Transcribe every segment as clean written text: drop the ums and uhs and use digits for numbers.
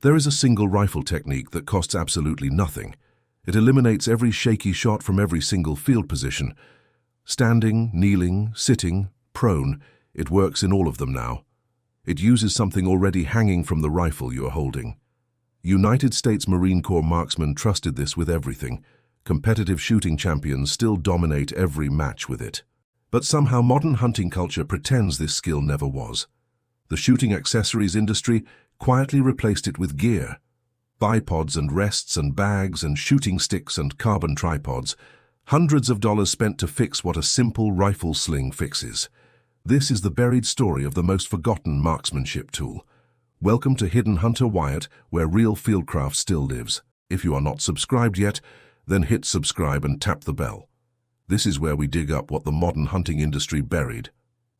There is a single rifle technique that costs absolutely nothing. It eliminates every shaky shot from every single field position. Standing, kneeling, sitting, prone, it works in all of them now. It uses something already hanging from the rifle you are holding. United States Marine Corps marksmen trusted this with everything. Competitive shooting champions still dominate every match with it. But somehow modern hunting culture pretends this skill never was. The shooting accessories industry quietly replaced it with gear. Bipods and rests and bags and shooting sticks and carbon tripods. Hundreds of dollars spent to fix what a simple rifle sling fixes. This is the buried story of the most forgotten marksmanship tool. Welcome to Hidden Hunter Wyatt, where real fieldcraft still lives. If you are not subscribed yet, then hit subscribe and tap the bell. This is where we dig up what the modern hunting industry buried.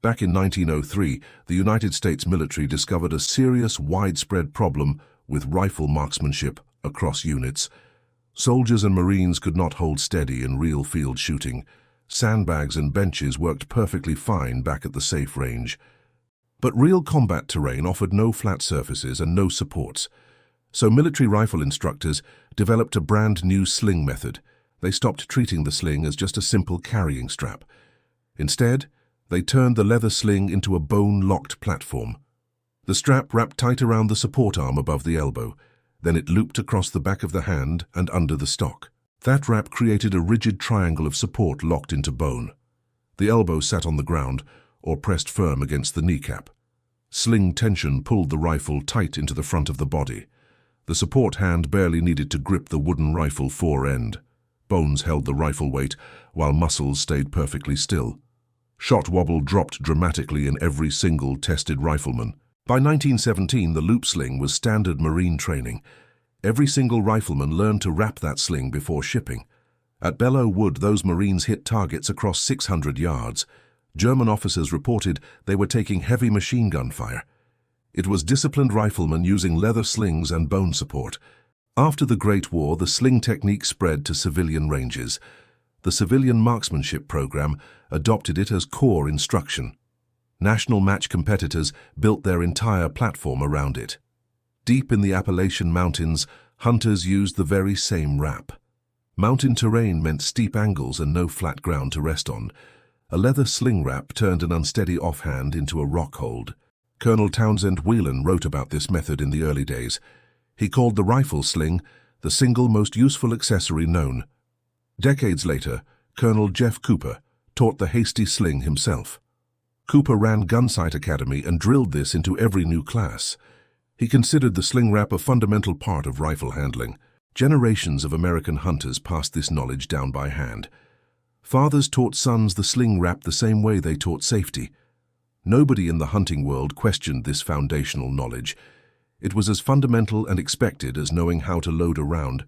Back in 1903, the United States military discovered a serious, widespread problem with rifle marksmanship across units. Soldiers and Marines could not hold steady in real field shooting. Sandbags and benches worked perfectly fine back at the safe range. But real combat terrain offered no flat surfaces and no supports. So military rifle instructors developed a brand new sling method. They stopped treating the sling as just a simple carrying strap. Instead, they turned the leather sling into a bone-locked platform. The strap wrapped tight around the support arm above the elbow. Then it looped across the back of the hand and under the stock. That wrap created a rigid triangle of support locked into bone. The elbow sat on the ground or pressed firm against the kneecap. Sling tension pulled the rifle tight into the front of the body. The support hand barely needed to grip the wooden rifle fore end. Bones held the rifle weight, while muscles stayed perfectly still. Shot wobble dropped dramatically in every single tested rifleman. By 1917, the loop sling was standard Marine training. Every single rifleman learned to wrap that sling before shipping. At Belleau Wood, those Marines hit targets across 600 yards. German officers reported they were taking heavy machine gun fire. It was disciplined riflemen using leather slings and bone support. After the Great War, the sling technique spread to civilian ranges. The civilian marksmanship program adopted it as core instruction. National match competitors built their entire platform around it. Deep in the Appalachian mountains, hunters used the very same wrap. Mountain terrain meant steep angles and no flat ground to rest on. A leather sling wrap turned an unsteady offhand into a rock hold. Colonel Townsend Whelen wrote about this method in the early days. He called the rifle sling the single most useful accessory known. Decades later, Colonel Jeff Cooper taught the hasty sling himself. Cooper ran Gunsite Academy and drilled this into every new class. He considered the sling wrap a fundamental part of rifle handling. Generations of American hunters passed this knowledge down by hand. Fathers taught sons the sling wrap the same way they taught safety. Nobody in the hunting world questioned this foundational knowledge. It was as fundamental and expected as knowing how to load a round.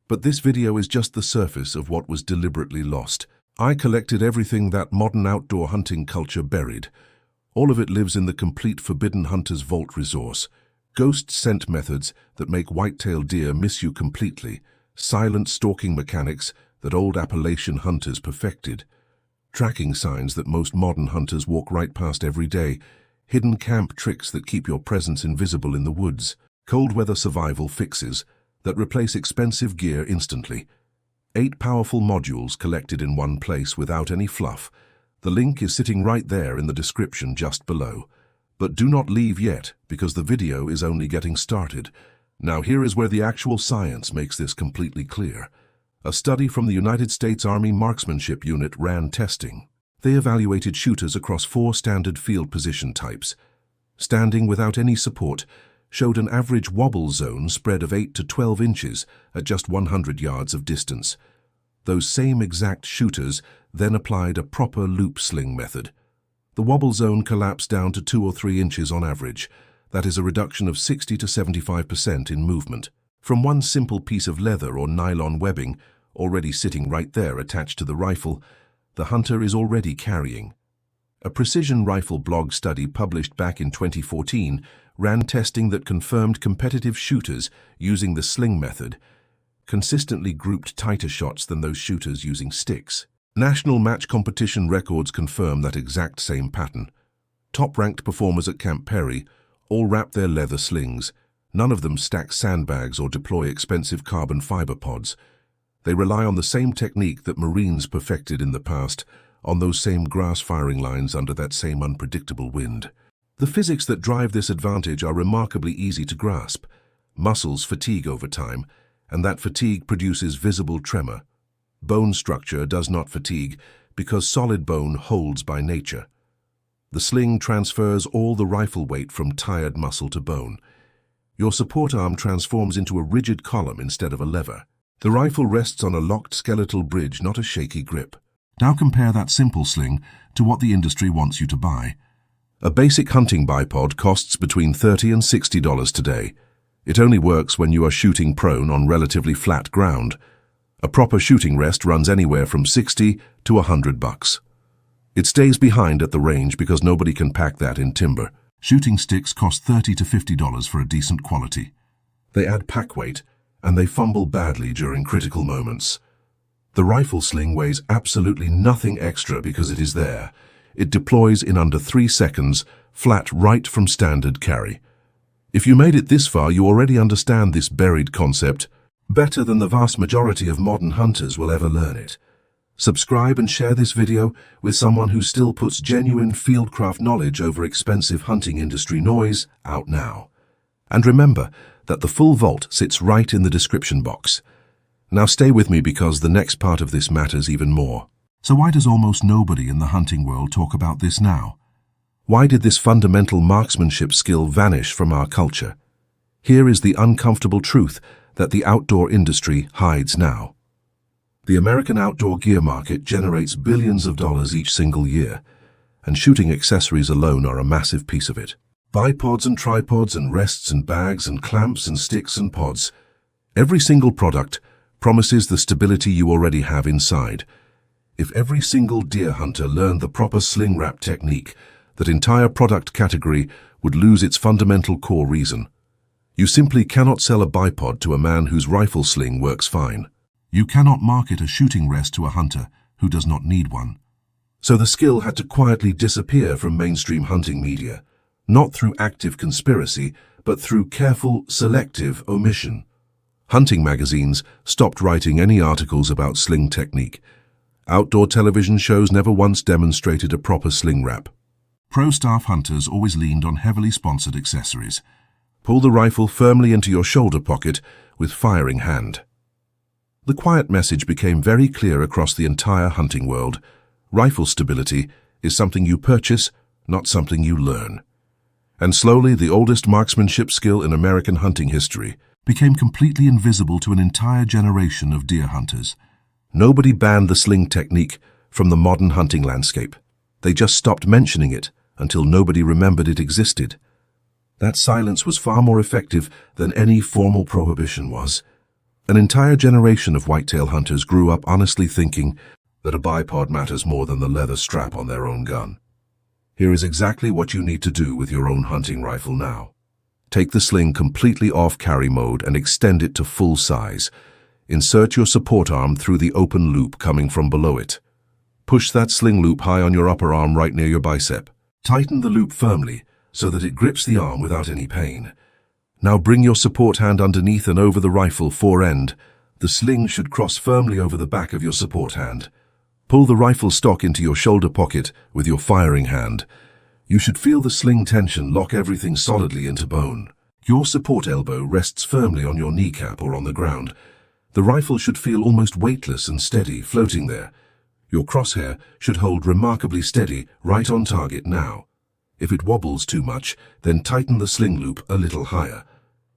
But this video is just the surface of what was deliberately lost. I collected everything that modern outdoor hunting culture buried. All of it lives in the complete Forbidden Hunter's Vault resource. Ghost scent methods that make white-tailed deer miss you completely. Silent stalking mechanics that old Appalachian hunters perfected. Tracking signs that most modern hunters walk right past every day. Hidden camp tricks that keep your presence invisible in the woods. Cold weather survival fixes that replace expensive gear instantly. 8 powerful modules collected in one place without any fluff. The link is sitting right there in the description just below. But do not leave yet, because the video is only getting started. Now here is where the actual science makes this completely clear. A study from the United States Army Marksmanship Unit ran testing. They evaluated shooters across 4 standard field position types. Standing without any support showed an average wobble zone spread of 8 to 12 inches at just 100 yards of distance. Those same exact shooters then applied a proper loop sling method. The wobble zone collapsed down to 2 or 3 inches on average. That is a reduction of 60 to 75% in movement. From one simple piece of leather or nylon webbing, already sitting right there attached to the rifle, the hunter is already carrying. A precision rifle blog study published back in 2014 ran testing that confirmed competitive shooters using the sling method consistently grouped tighter shots than those shooters using sticks. National match competition records confirm that exact same pattern. Top-ranked performers at Camp Perry all wrapped their leather slings. None of them stack sandbags or deploy expensive carbon fiber pods. They rely on the same technique that Marines perfected in the past, on those same grass firing lines under that same unpredictable wind. The physics that drive this advantage are remarkably easy to grasp. Muscles fatigue over time, and that fatigue produces visible tremor. Bone structure does not fatigue because solid bone holds by nature. The sling transfers all the rifle weight from tired muscle to bone. Your support arm transforms into a rigid column instead of a lever. The rifle rests on a locked skeletal bridge, not a shaky grip. Now compare that simple sling to what the industry wants you to buy. A basic hunting bipod costs between $30 and $60 today. It only works when you are shooting prone on relatively flat ground. A proper shooting rest runs anywhere from $60 to $100. It stays behind at the range because nobody can pack that in timber. Shooting sticks cost $30 to $50 for a decent quality. They add pack weight, and they fumble badly during critical moments. The rifle sling weighs absolutely nothing extra because it is there. It deploys in under 3 seconds, flat right from standard carry. If you made it this far, you already understand this buried concept better than the vast majority of modern hunters will ever learn it. Subscribe and share this video with someone who still puts genuine fieldcraft knowledge over expensive hunting industry noise out now. And remember that the full vault sits right in the description box. Now stay with me because the next part of this matters even more. So why does almost nobody in the hunting world talk about this now? Why did this fundamental marksmanship skill vanish from our culture? Here is the uncomfortable truth that the outdoor industry hides now. The American outdoor gear market generates billions of dollars each single year, and shooting accessories alone are a massive piece of it. Bipods and tripods and rests and bags and clamps and sticks and pods. Every single product promises the stability you already have inside. If every single deer hunter learned the proper sling wrap technique, that entire product category would lose its fundamental core reason. You simply cannot sell a bipod to a man whose rifle sling works fine. You cannot market a shooting rest to a hunter who does not need one. So the skill had to quietly disappear from mainstream hunting media, not through active conspiracy, but through careful, selective omission. Hunting magazines stopped writing any articles about sling technique. Outdoor television shows never once demonstrated a proper sling wrap. Pro staff hunters always leaned on heavily sponsored accessories. Pull the rifle firmly into your shoulder pocket with firing hand. The quiet message became very clear across the entire hunting world. Rifle stability is something you purchase, not something you learn. And slowly, the oldest marksmanship skill in American hunting history became completely invisible to an entire generation of deer hunters. Nobody banned the sling technique from the modern hunting landscape. They just stopped mentioning it until nobody remembered it existed. That silence was far more effective than any formal prohibition was. An entire generation of whitetail hunters grew up honestly thinking that a bipod matters more than the leather strap on their own gun. Here is exactly what you need to do with your own hunting rifle now. Take the sling completely off carry mode and extend it to full size. Insert your support arm through the open loop coming from below it. Push that sling loop high on your upper arm right near your bicep. Tighten the loop firmly so that it grips the arm without any pain. Now bring your support hand underneath and over the rifle fore end. The sling should cross firmly over the back of your support hand. Pull the rifle stock into your shoulder pocket with your firing hand. You should feel the sling tension lock everything solidly into bone. Your support elbow rests firmly on your kneecap or on the ground. The rifle should feel almost weightless and steady, floating there. Your crosshair should hold remarkably steady, right on target now. If it wobbles too much, then tighten the sling loop a little higher.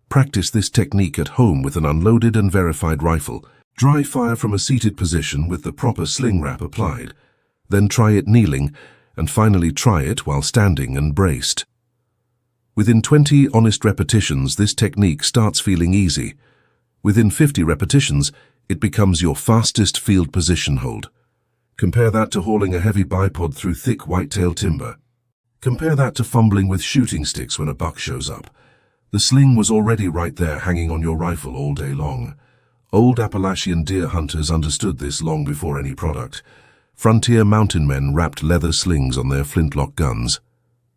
Practice this technique at home with an unloaded and verified rifle. Dry fire from a seated position with the proper sling wrap applied. Then try it kneeling, and finally try it while standing and braced. Within 20 honest repetitions, this technique starts feeling easy. Within 50 repetitions, it becomes your fastest field position hold. Compare that to hauling a heavy bipod through thick whitetail timber. Compare that to fumbling with shooting sticks when a buck shows up. The sling was already right there hanging on your rifle all day long. Old Appalachian deer hunters understood this long before any product. Frontier mountain men wrapped leather slings on their flintlock guns.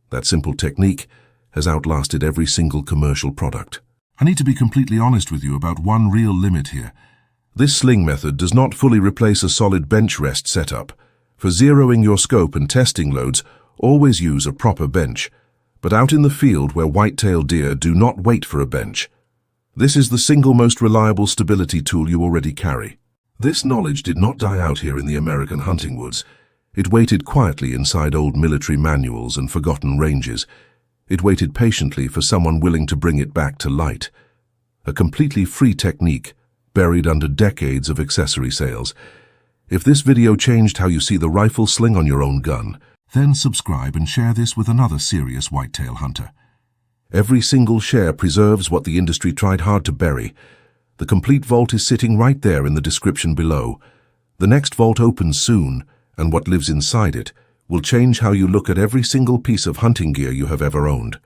That simple technique has outlasted every single commercial product. I need to be completely honest with you about one real limit here. This sling method does not fully replace a solid bench rest setup. For zeroing your scope and testing loads, always use a proper bench. But out in the field where white-tailed deer do not wait for a bench. This is the single most reliable stability tool you already carry. This knowledge did not die out here in the American hunting woods. It waited quietly inside old military manuals and forgotten ranges. It waited patiently for someone willing to bring it back to light. A completely free technique, buried under decades of accessory sales. If this video changed how you see the rifle sling on your own gun, then subscribe and share this with another serious whitetail hunter. Every single share preserves what the industry tried hard to bury. The complete vault is sitting right there in the description below. The next vault opens soon, and what lives inside it will change how you look at every single piece of hunting gear you have ever owned.